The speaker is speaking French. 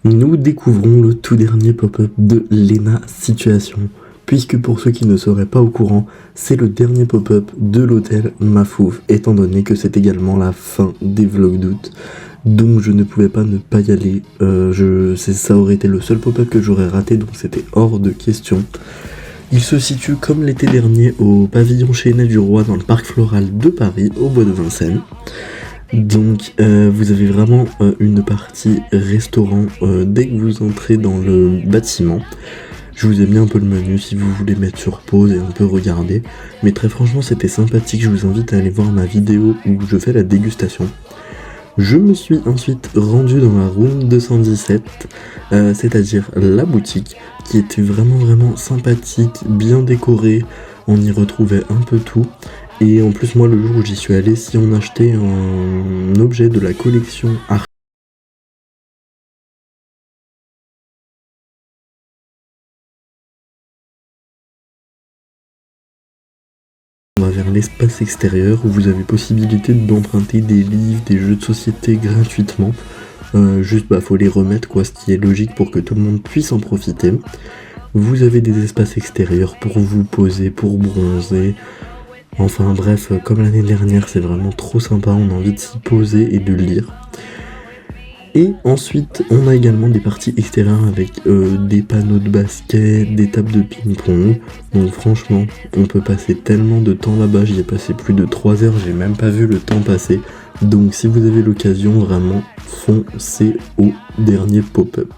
Nous découvrons le tout dernier pop-up de Lena Situation, puisque pour ceux qui ne seraient pas au courant, c'est le dernier pop-up de l'hôtel Mafouf, étant donné que c'est également la fin des vlogs d'août, donc je ne pouvais pas ne pas y aller, ça aurait été le seul pop-up que j'aurais raté, donc c'était hors de question. Il se situe comme l'été dernier au pavillon Chénet du Roi dans le parc floral de Paris, au bois de Vincennes. Donc vous avez vraiment une partie restaurant dès que vous entrez dans le bâtiment. Je vous ai mis un peu le menu si vous voulez mettre sur pause et un peu regarder. Mais très franchement c'était sympathique, je vous invite à aller voir ma vidéo où je fais la dégustation. Je me suis ensuite rendu dans la room 217, c'est-à-dire la boutique, qui était vraiment sympathique, bien décorée, on y retrouvait un peu tout. Et en plus moi le jour où j'y suis allé, si on achetait un objet de la collection art, on va vers l'espace extérieur où vous avez possibilité d'emprunter des livres, des jeux de société gratuitement. Juste faut les remettre quoi, ce qui est logique pour que tout le monde puisse en profiter. Vous avez des espaces extérieurs pour vous poser, pour bronzer. Enfin bref, comme l'année dernière, c'est vraiment trop sympa, on a envie de s'y poser et de lire. Et ensuite, on a également des parties extérieures avec des panneaux de basket, des tables de ping-pong. Donc franchement, on peut passer tellement de temps là-bas, j'y ai passé plus de 3 heures, j'ai même pas vu le temps passer. Donc si vous avez l'occasion, vraiment, foncez au dernier pop-up.